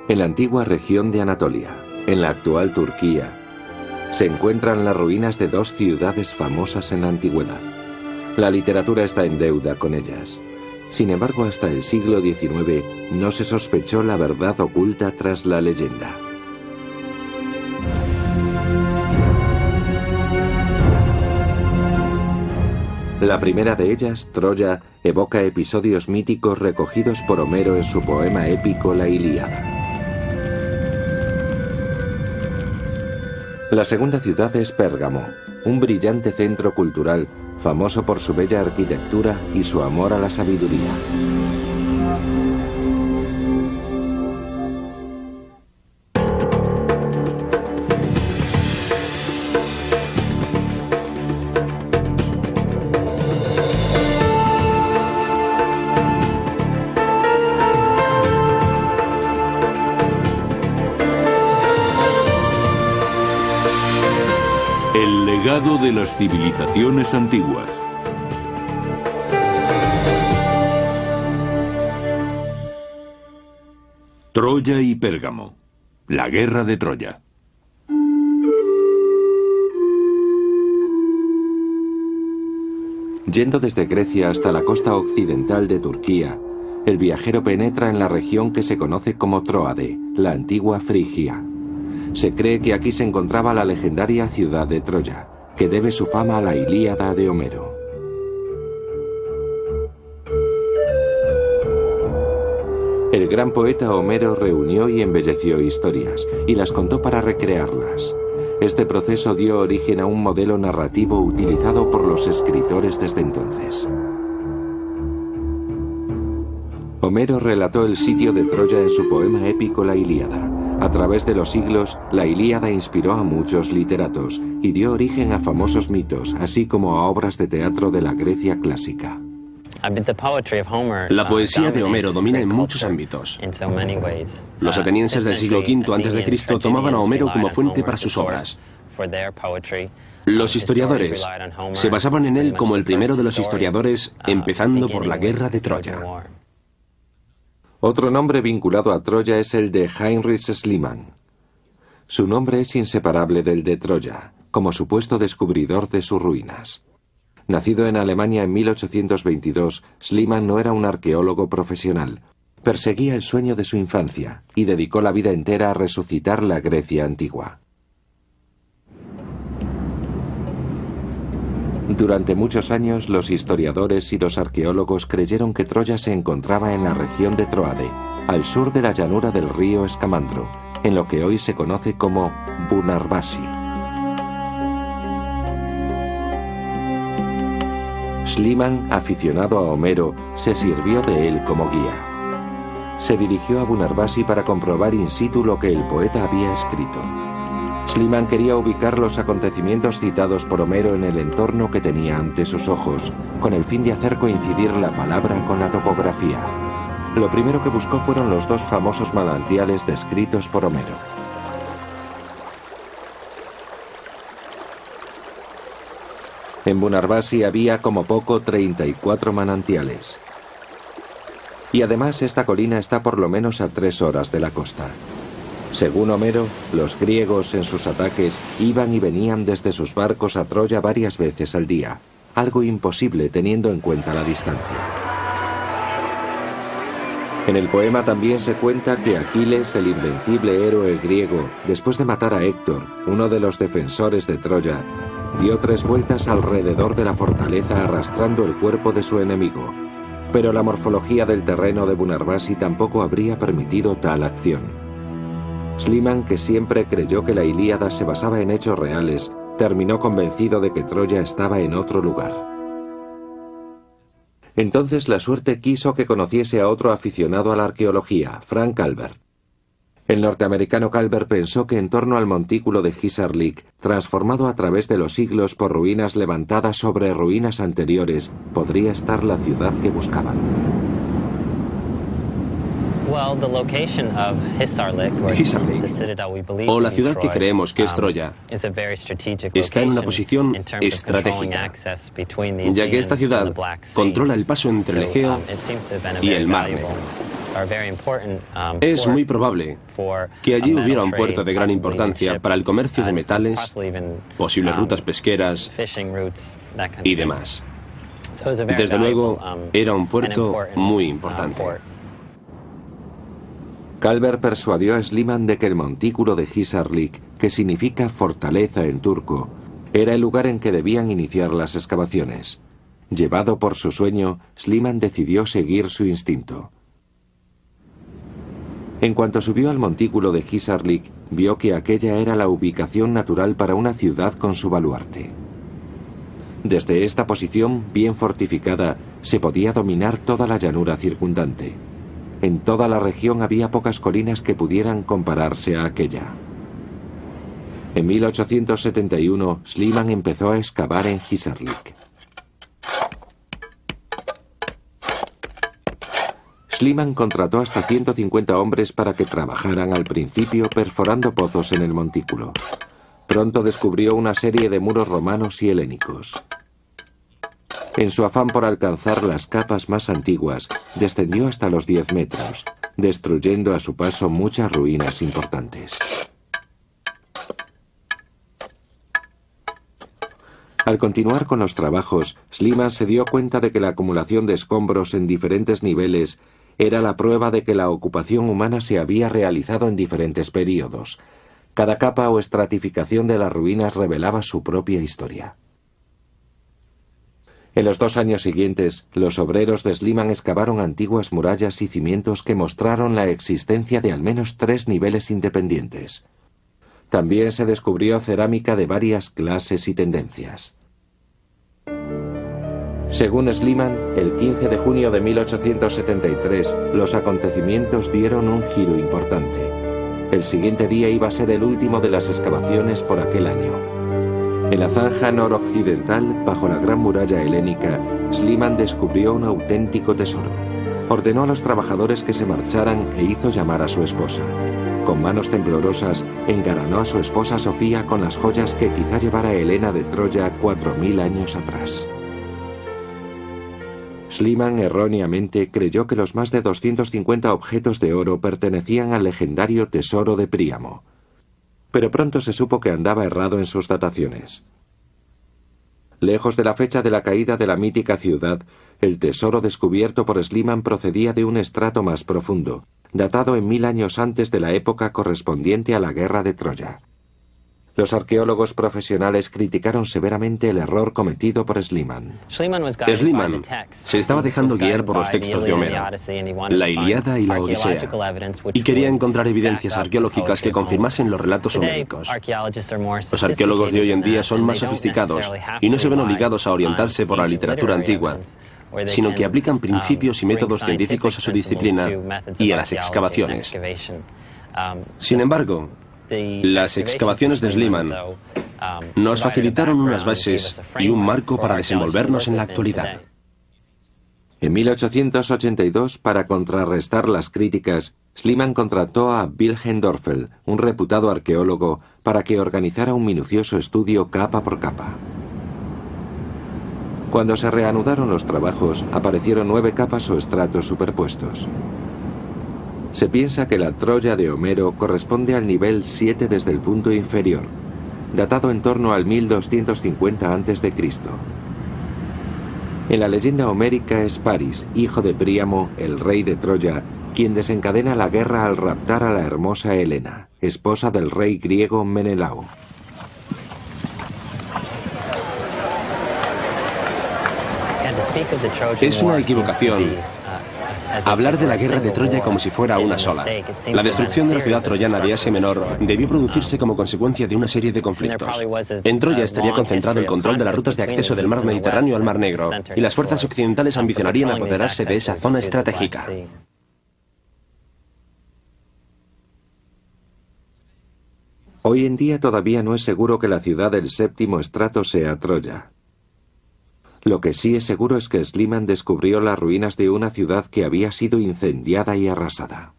En la antigua región de Anatolia, en la actual Turquía, se encuentran las ruinas de dos ciudades famosas en la antigüedad. La literatura está en deuda con ellas. Sin embargo, hasta el siglo XIX no se sospechó la verdad oculta tras la leyenda. La primera de ellas, Troya, evoca episodios míticos recogidos por Homero en su poema épico La Ilíada. La segunda ciudad es Pérgamo, un brillante centro cultural, famoso por su bella arquitectura y su amor a la sabiduría. El legado de las civilizaciones antiguas. Troya y Pérgamo. La guerra de Troya. Yendo desde Grecia hasta la costa occidental de Turquía, el viajero penetra en la región que se conoce como Tróade, la antigua Frigia. Se cree que aquí se encontraba la legendaria ciudad de Troya, que debe su fama a la Ilíada de Homero. El gran poeta Homero reunió y embelleció historias, y las contó para recrearlas. Este proceso dio origen a un modelo narrativo utilizado por los escritores desde entonces. Homero relató el sitio de Troya en su poema épico La Ilíada. A través de los siglos, la Ilíada inspiró a muchos literatos y dio origen a famosos mitos, así como a obras de teatro de la Grecia clásica. La poesía de Homero domina en muchos ámbitos. Los atenienses del siglo V a.C. tomaban a Homero como fuente para sus obras. Los historiadores se basaban en él como el primero de los historiadores, empezando por la guerra de Troya. Otro nombre vinculado a Troya es el de Heinrich Schliemann. Su nombre es inseparable del de Troya, como supuesto descubridor de sus ruinas. Nacido en Alemania en 1822, Schliemann no era un arqueólogo profesional. Perseguía el sueño de su infancia y dedicó la vida entera a resucitar la Grecia antigua. Durante muchos años, los historiadores y los arqueólogos creyeron que Troya se encontraba en la región de Tróade, al sur de la llanura del río Escamandro, en lo que hoy se conoce como Bunarbasi. Schliemann, aficionado a Homero, se sirvió de él como guía. Se dirigió a Bunarbasi para comprobar in situ lo que el poeta había escrito. Schliemann quería ubicar los acontecimientos citados por Homero en el entorno que tenía ante sus ojos, con el fin de hacer coincidir la palabra con la topografía. Lo primero que buscó fueron los dos famosos manantiales descritos por Homero. En Bunarbasi había como poco 34 manantiales. Y además esta colina está por lo menos a 3 horas de la costa. Según Homero, los griegos en sus ataques iban y venían desde sus barcos a Troya varias veces al día, algo imposible teniendo en cuenta la distancia. En el poema también se cuenta que Aquiles, el invencible héroe griego, después de matar a Héctor, uno de los defensores de Troya, dio 3 vueltas alrededor de la fortaleza arrastrando el cuerpo de su enemigo. Pero la morfología del terreno de Bunarbasi tampoco habría permitido tal acción. Schliemann, que siempre creyó que la Ilíada se basaba en hechos reales, terminó convencido de que Troya estaba en otro lugar. Entonces la suerte quiso que conociese a otro aficionado a la arqueología, Frank Calvert. El norteamericano Calvert pensó que en torno al montículo de Hisarlik, transformado a través de los siglos por ruinas levantadas sobre ruinas anteriores, podría estar la ciudad que buscaban. Hisarlik, o la ciudad que creemos que es Troya, está en una posición estratégica, ya que esta ciudad controla el paso entre el Egeo y el Mar Negro. Es muy probable que allí hubiera un puerto de gran importancia para el comercio de metales, posibles rutas pesqueras y demás. Desde luego, era un puerto muy importante. Calvert persuadió a Schliemann de que el montículo de Hisarlik, que significa fortaleza en turco, era el lugar en que debían iniciar las excavaciones. Llevado por su sueño, Schliemann decidió seguir su instinto. En cuanto subió al montículo de Hisarlik, vio que aquella era la ubicación natural para una ciudad con su baluarte. Desde esta posición, bien fortificada, se podía dominar toda la llanura circundante. En toda la región había pocas colinas que pudieran compararse a aquella. En 1871, Schliemann empezó a excavar en Hisarlik. Schliemann contrató hasta 150 hombres para que trabajaran al principio perforando pozos en el montículo. Pronto descubrió una serie de muros romanos y helénicos. En su afán por alcanzar las capas más antiguas, descendió hasta los 10 metros, destruyendo a su paso muchas ruinas importantes. Al continuar con los trabajos, Schliemann se dio cuenta de que la acumulación de escombros en diferentes niveles era la prueba de que la ocupación humana se había realizado en diferentes períodos. Cada capa o estratificación de las ruinas revelaba su propia historia. En los 2 años siguientes, los obreros de Schliemann excavaron antiguas murallas y cimientos que mostraron la existencia de al menos 3 niveles independientes. También se descubrió cerámica de varias clases y tendencias. Según Schliemann, el 15 de junio de 1873, los acontecimientos dieron un giro importante. El siguiente día iba a ser el último de las excavaciones por aquel año. En la zanja noroccidental, bajo la gran muralla helénica, Schliemann descubrió un auténtico tesoro. Ordenó a los trabajadores que se marcharan e hizo llamar a su esposa. Con manos temblorosas, engalanó a su esposa Sofía con las joyas que quizá llevara Helena de Troya 4000 años atrás. Schliemann erróneamente creyó que los más de 250 objetos de oro pertenecían al legendario tesoro de Príamo. Pero pronto se supo que andaba errado en sus dataciones. Lejos de la fecha de la caída de la mítica ciudad, el tesoro descubierto por Schliemann procedía de un estrato más profundo, datado en 1000 años antes de la época correspondiente a la guerra de Troya. Los arqueólogos profesionales criticaron severamente el error cometido por Schliemann. Schliemann se estaba dejando guiar por los textos de Homero, la Ilíada y la Odisea, y quería encontrar evidencias arqueológicas que confirmasen los relatos homéricos. Los arqueólogos de hoy en día son más sofisticados y no se ven obligados a orientarse por la literatura antigua, sino que aplican principios y métodos científicos a su disciplina y a las excavaciones. Sin embargo, las excavaciones de Schliemann nos facilitaron unas bases y un marco para desenvolvernos en la actualidad. En 1882, para contrarrestar las críticas, Schliemann contrató a Wilhelm Dörfel, un reputado arqueólogo, para que organizara un minucioso estudio capa por capa. Cuando se reanudaron los trabajos, aparecieron 9 capas o estratos superpuestos. Se piensa que la Troya de Homero corresponde al nivel 7 desde el punto inferior, datado en torno al 1250 a.C. En la leyenda homérica es Paris, hijo de Príamo, el rey de Troya, quien desencadena la guerra al raptar a la hermosa Helena, esposa del rey griego Menelao. Es una equivocación hablar de la guerra de Troya como si fuera una sola. La destrucción de la ciudad troyana de Asia Menor debió producirse como consecuencia de una serie de conflictos. En Troya estaría concentrado el control de las rutas de acceso del mar Mediterráneo al mar Negro, y las fuerzas occidentales ambicionarían apoderarse de esa zona estratégica. Hoy en día todavía no es seguro que la ciudad del séptimo estrato sea Troya. Lo que sí es seguro es que Schliemann descubrió las ruinas de una ciudad que había sido incendiada y arrasada.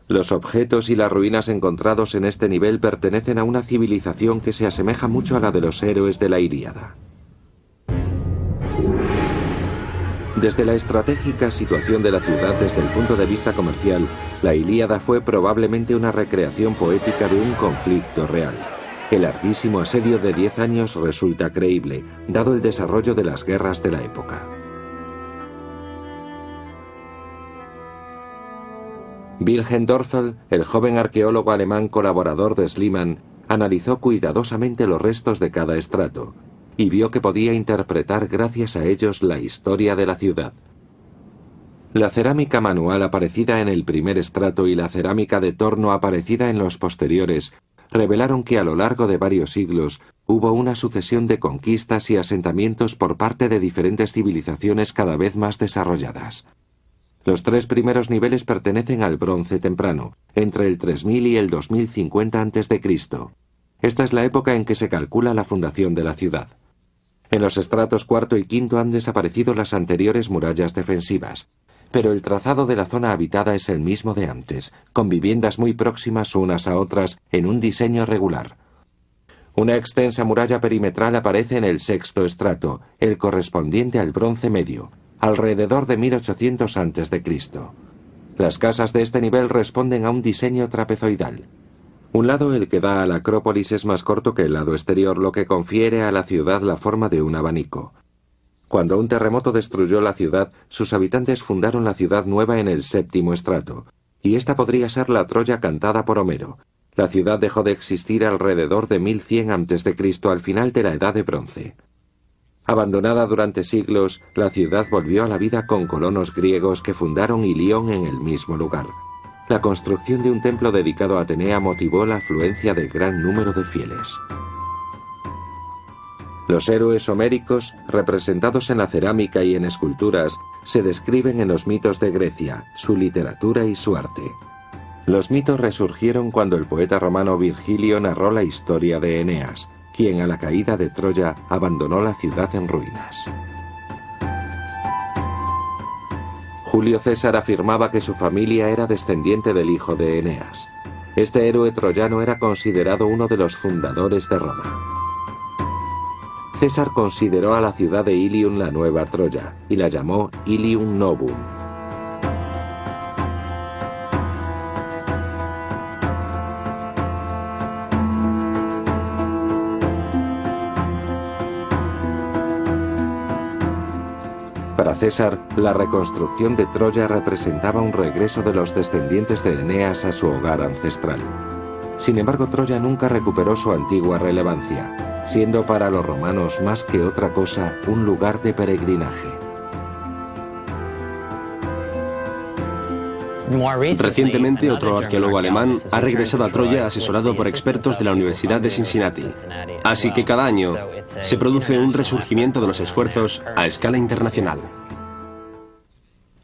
Los objetos y las ruinas encontrados en este nivel pertenecen a una civilización que se asemeja mucho a la de los héroes de la Ilíada. Desde la estratégica situación de la ciudad desde el punto de vista comercial, la Ilíada fue probablemente una recreación poética de un conflicto real. El larguísimo asedio de 10 años resulta creíble, dado el desarrollo de las guerras de la época. Wilhelm Dörfel, el joven arqueólogo alemán colaborador de Schliemann, analizó cuidadosamente los restos de cada estrato y vio que podía interpretar gracias a ellos la historia de la ciudad. La cerámica manual aparecida en el primer estrato y la cerámica de torno aparecida en los posteriores revelaron que a lo largo de varios siglos hubo una sucesión de conquistas y asentamientos por parte de diferentes civilizaciones cada vez más desarrolladas. Los 3 primeros niveles pertenecen al bronce temprano, entre el 3000 y el 2050 a.C. Esta es la época en que se calcula la fundación de la ciudad. En los estratos cuarto y quinto han desaparecido las anteriores murallas defensivas, pero el trazado de la zona habitada es el mismo de antes, con viviendas muy próximas unas a otras en un diseño regular. Una extensa muralla perimetral aparece en el sexto estrato, el correspondiente al bronce medio, alrededor de 1800 a.C. Las casas de este nivel responden a un diseño trapezoidal. Un lado, el que da a la Acrópolis, es más corto que el lado exterior, lo que confiere a la ciudad la forma de un abanico. Cuando un terremoto destruyó la ciudad, sus habitantes fundaron la ciudad nueva en el séptimo estrato, y esta podría ser la Troya cantada por Homero. La ciudad dejó de existir alrededor de 1100 a.C. al final de la Edad de Bronce. Abandonada durante siglos, la ciudad volvió a la vida con colonos griegos que fundaron Ilión en el mismo lugar. La construcción de un templo dedicado a Atenea motivó la afluencia de gran número de fieles. Los héroes homéricos, representados en la cerámica y en esculturas, se describen en los mitos de Grecia, su literatura y su arte. Los mitos resurgieron cuando el poeta romano Virgilio narró la historia de Eneas, quien a la caída de Troya abandonó la ciudad en ruinas. Julio César afirmaba que su familia era descendiente del hijo de Eneas. Este héroe troyano era considerado uno de los fundadores de Roma. César consideró a la ciudad de Ilium la nueva Troya y la llamó Ilium Novum. Para César, la reconstrucción de Troya representaba un regreso de los descendientes de Eneas a su hogar ancestral. Sin embargo, Troya nunca recuperó su antigua relevancia, siendo para los romanos más que otra cosa un lugar de peregrinaje. Recientemente, otro arqueólogo alemán ha regresado a Troya asesorado por expertos de la Universidad de Cincinnati. Así que cada año se produce un resurgimiento de los esfuerzos a escala internacional.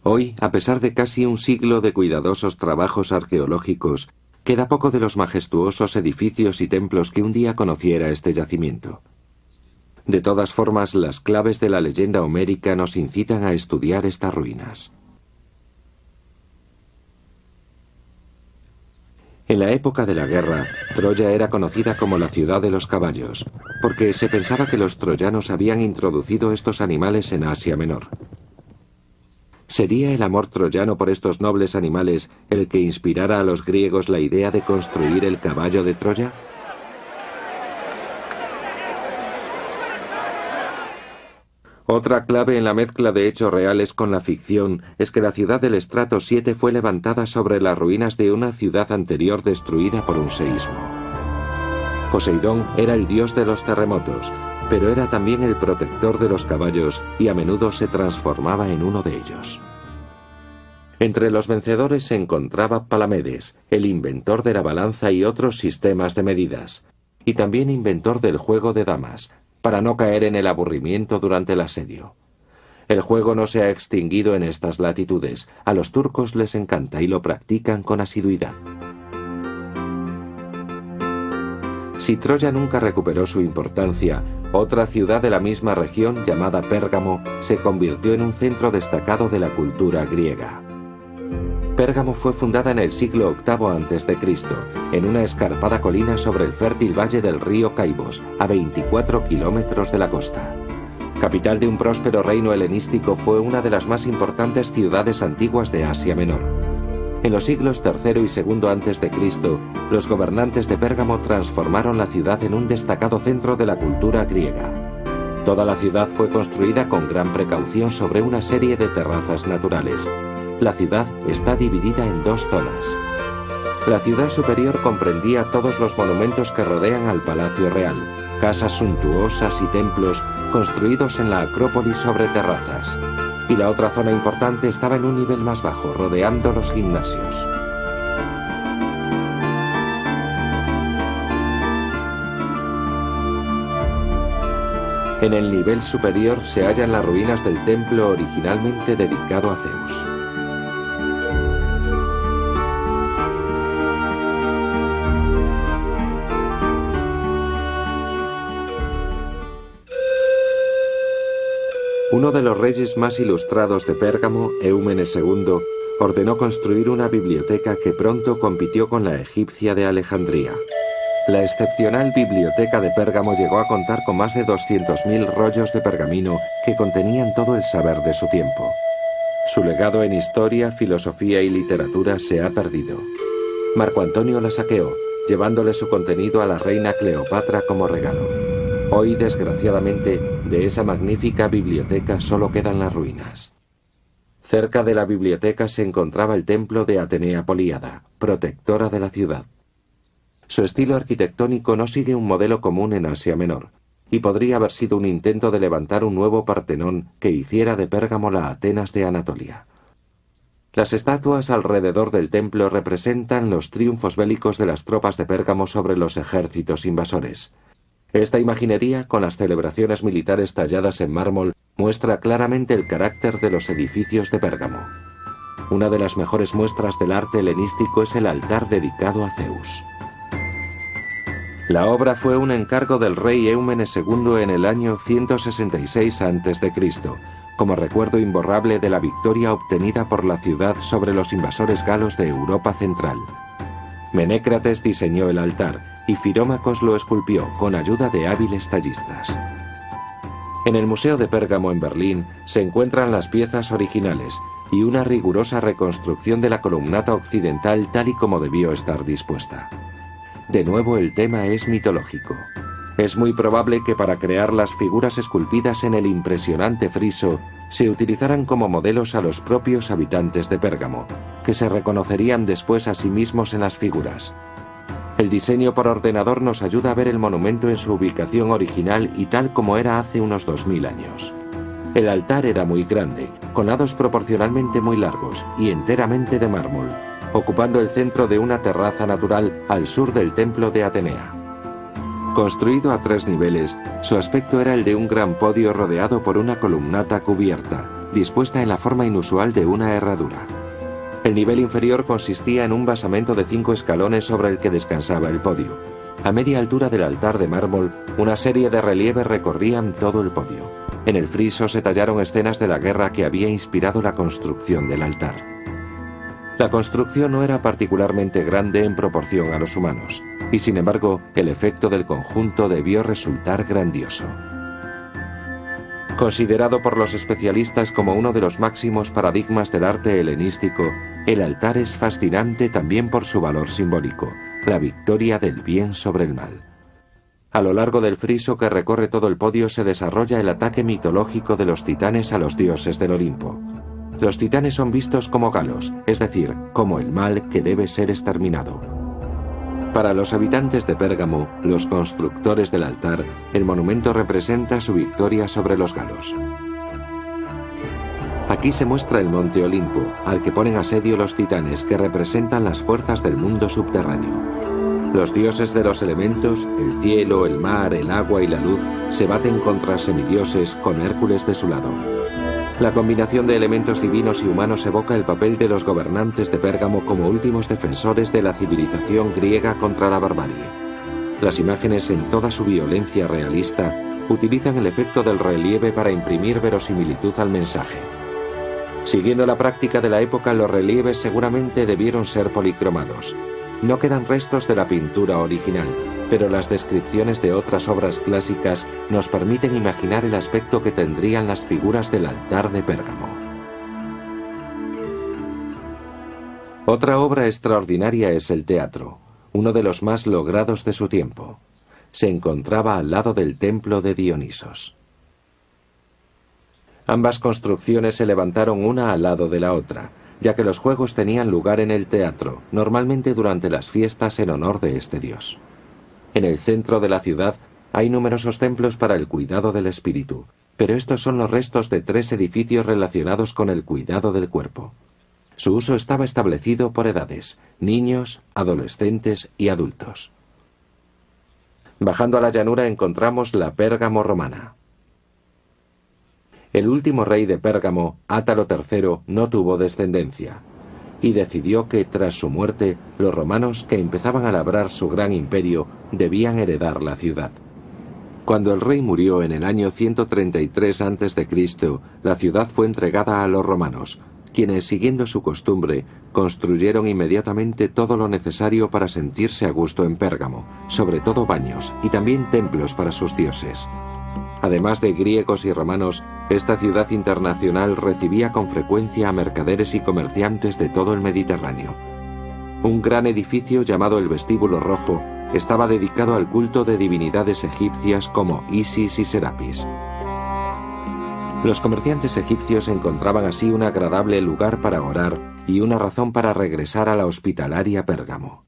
Hoy, a pesar de casi un siglo de cuidadosos trabajos arqueológicos, queda poco de los majestuosos edificios y templos que un día conociera este yacimiento. De todas formas, las claves de la leyenda homérica nos incitan a estudiar estas ruinas. En la época de la guerra, Troya era conocida como la ciudad de los caballos, porque se pensaba que los troyanos habían introducido estos animales en Asia Menor. ¿Sería el amor troyano por estos nobles animales el que inspirara a los griegos la idea de construir el caballo de Troya? Otra clave en la mezcla de hechos reales con la ficción es que la ciudad del estrato 7 fue levantada sobre las ruinas de una ciudad anterior destruida por un seísmo. Poseidón era el dios de los terremotos, pero era también el protector de los caballos y a menudo se transformaba en uno de ellos. Entre los vencedores se encontraba Palamedes, el inventor de la balanza y otros sistemas de medidas, y también inventor del juego de damas, para no caer en el aburrimiento durante el asedio. El juego no se ha extinguido en estas latitudes, a los turcos les encanta y lo practican con asiduidad. Si Troya nunca recuperó su importancia, otra ciudad de la misma región, llamada Pérgamo, se convirtió en un centro destacado de la cultura griega. Pérgamo fue fundada en el siglo VIII a.C., en una escarpada colina sobre el fértil valle del río Caibos, a 24 kilómetros de la costa. Capital de un próspero reino helenístico, fue una de las más importantes ciudades antiguas de Asia Menor. En los siglos III y II a.C., los gobernantes de Pérgamo transformaron la ciudad en un destacado centro de la cultura griega. Toda la ciudad fue construida con gran precaución sobre una serie de terrazas naturales. La ciudad está dividida en dos zonas. La ciudad superior comprendía todos los monumentos que rodean al Palacio Real, casas suntuosas y templos construidos en la Acrópolis sobre terrazas. Y la otra zona importante estaba en un nivel más bajo, rodeando los gimnasios. En el nivel superior se hallan las ruinas del templo originalmente dedicado a Zeus. Uno de los reyes más ilustrados de Pérgamo, Eumenes II, ordenó construir una biblioteca que pronto compitió con la egipcia de Alejandría. La excepcional biblioteca de Pérgamo llegó a contar con más de 200.000 rollos de pergamino que contenían todo el saber de su tiempo. Su legado en historia, filosofía y literatura se ha perdido. Marco Antonio la saqueó, llevándole su contenido a la reina Cleopatra como regalo. Hoy, desgraciadamente, de esa magnífica biblioteca solo quedan las ruinas. Cerca de la biblioteca se encontraba el templo de Atenea Políada, protectora de la ciudad. Su estilo arquitectónico no sigue un modelo común en Asia Menor, y podría haber sido un intento de levantar un nuevo Partenón que hiciera de Pérgamo la Atenas de Anatolia. Las estatuas alrededor del templo representan los triunfos bélicos de las tropas de Pérgamo sobre los ejércitos invasores. Esta imaginería, con las celebraciones militares talladas en mármol, muestra claramente el carácter de los edificios de Pérgamo. Una de las mejores muestras del arte helenístico es el altar dedicado a Zeus. La obra fue un encargo del rey Eumenes II en el año 166 a.C., como recuerdo imborrable de la victoria obtenida por la ciudad sobre los invasores galos de Europa Central. Menécrates diseñó el altar y Firómacos lo esculpió con ayuda de hábiles tallistas. En el Museo de Pérgamo en Berlín se encuentran las piezas originales y una rigurosa reconstrucción de la columnata occidental tal y como debió estar dispuesta. De nuevo el tema es mitológico. Es muy probable que para crear las figuras esculpidas en el impresionante friso se utilizaran como modelos a los propios habitantes de Pérgamo, que se reconocerían después a sí mismos en las figuras. El diseño por ordenador nos ayuda a ver el monumento en su ubicación original y tal como era hace unos 2000 años. El altar era muy grande, con lados proporcionalmente muy largos y enteramente de mármol, ocupando el centro de una terraza natural al sur del templo de Atenea. Construido a 3 niveles, su aspecto era el de un gran podio rodeado por una columnata cubierta, dispuesta en la forma inusual de una herradura. El nivel inferior consistía en un basamento de 5 escalones sobre el que descansaba el podio. A media altura del altar de mármol, una serie de relieves recorrían todo el podio. En el friso se tallaron escenas de la guerra que había inspirado la construcción del altar. La construcción no era particularmente grande en proporción a los humanos, y sin embargo, el efecto del conjunto debió resultar grandioso. Considerado por los especialistas como uno de los máximos paradigmas del arte helenístico, el altar es fascinante también por su valor simbólico, la victoria del bien sobre el mal. A lo largo del friso que recorre todo el podio se desarrolla el ataque mitológico de los titanes a los dioses del Olimpo. Los titanes son vistos como galos, es decir, como el mal que debe ser exterminado. Para los habitantes de Pérgamo, los constructores del altar, el monumento representa su victoria sobre los galos. Aquí se muestra el monte Olimpo, al que ponen asedio los titanes que representan las fuerzas del mundo subterráneo. Los dioses de los elementos, el cielo, el mar, el agua y la luz, se baten contra semidioses con Hércules de su lado. La combinación de elementos divinos y humanos evoca el papel de los gobernantes de Pérgamo como últimos defensores de la civilización griega contra la barbarie. Las imágenes, en toda su violencia realista, utilizan el efecto del relieve para imprimir verosimilitud al mensaje. Siguiendo la práctica de la época, los relieves seguramente debieron ser policromados. No quedan restos de la pintura original, pero las descripciones de otras obras clásicas nos permiten imaginar el aspecto que tendrían las figuras del altar de Pérgamo. Otra obra extraordinaria es el teatro, uno de los más logrados de su tiempo. Se encontraba al lado del templo de Dionisos. Ambas construcciones se levantaron una al lado de la otra, ya que los juegos tenían lugar en el teatro, normalmente durante las fiestas en honor de este dios. En el centro de la ciudad hay numerosos templos para el cuidado del espíritu, pero estos son los restos de 3 edificios relacionados con el cuidado del cuerpo. Su uso estaba establecido por edades: niños, adolescentes y adultos. Bajando a la llanura encontramos la Pérgamo romana. El último rey de Pérgamo, Átalo III, no tuvo descendencia, y decidió que, tras su muerte, los romanos, que empezaban a labrar su gran imperio, debían heredar la ciudad. Cuando el rey murió en el año 133 a.C., la ciudad fue entregada a los romanos, quienes, siguiendo su costumbre, construyeron inmediatamente todo lo necesario para sentirse a gusto en Pérgamo, sobre todo baños y también templos para sus dioses. Además de griegos y romanos, esta ciudad internacional recibía con frecuencia a mercaderes y comerciantes de todo el Mediterráneo. Un gran edificio llamado el Vestíbulo Rojo estaba dedicado al culto de divinidades egipcias como Isis y Serapis. Los comerciantes egipcios encontraban así un agradable lugar para orar y una razón para regresar a la hospitalaria Pérgamo.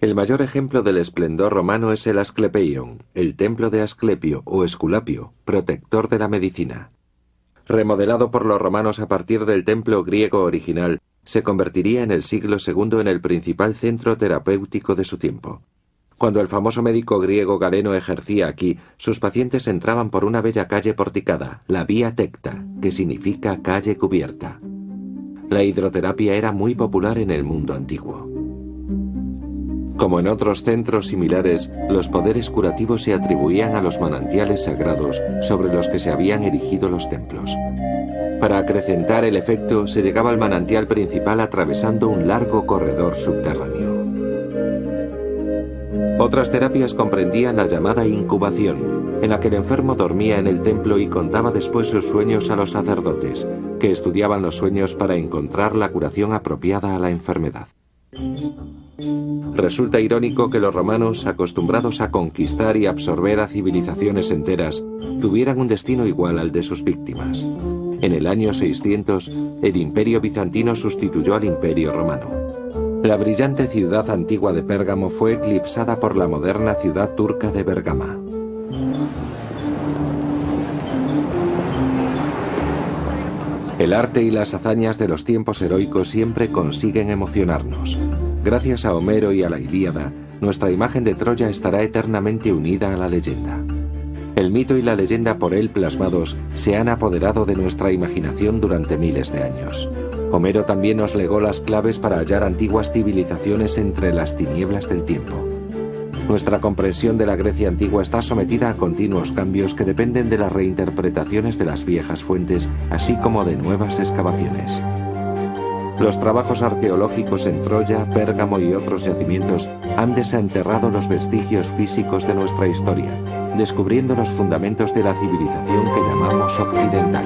El mayor ejemplo del esplendor romano es el Asclepeion, el templo de Asclepio o Esculapio, protector de la medicina. Remodelado por los romanos a partir del templo griego original, se convertiría en el siglo II en el principal centro terapéutico de su tiempo. Cuando el famoso médico griego Galeno ejercía aquí, sus pacientes entraban por una bella calle porticada, la Vía Tecta, que significa calle cubierta. La hidroterapia era muy popular en el mundo antiguo. Como en otros centros similares, los poderes curativos se atribuían a los manantiales sagrados sobre los que se habían erigido los templos. Para acrecentar el efecto, se llegaba al manantial principal atravesando un largo corredor subterráneo. Otras terapias comprendían la llamada incubación, en la que el enfermo dormía en el templo y contaba después sus sueños a los sacerdotes, que estudiaban los sueños para encontrar la curación apropiada a la enfermedad. Resulta irónico que los romanos, acostumbrados a conquistar y absorber a civilizaciones enteras, tuvieran un destino igual al de sus víctimas. En el año 600, el Imperio bizantino sustituyó al Imperio romano. La brillante ciudad antigua de Pérgamo fue eclipsada por la moderna ciudad turca de Bergama. El arte y las hazañas de los tiempos heroicos siempre consiguen emocionarnos. Gracias a Homero y a la Ilíada, nuestra imagen de Troya estará eternamente unida a la leyenda. El mito y la leyenda por él plasmados se han apoderado de nuestra imaginación durante miles de años. Homero también nos legó las claves para hallar antiguas civilizaciones entre las tinieblas del tiempo. Nuestra comprensión de la Grecia antigua está sometida a continuos cambios que dependen de las reinterpretaciones de las viejas fuentes, así como de nuevas excavaciones. Los trabajos arqueológicos en Troya, Pérgamo y otros yacimientos han desenterrado los vestigios físicos de nuestra historia, descubriendo los fundamentos de la civilización que llamamos occidental.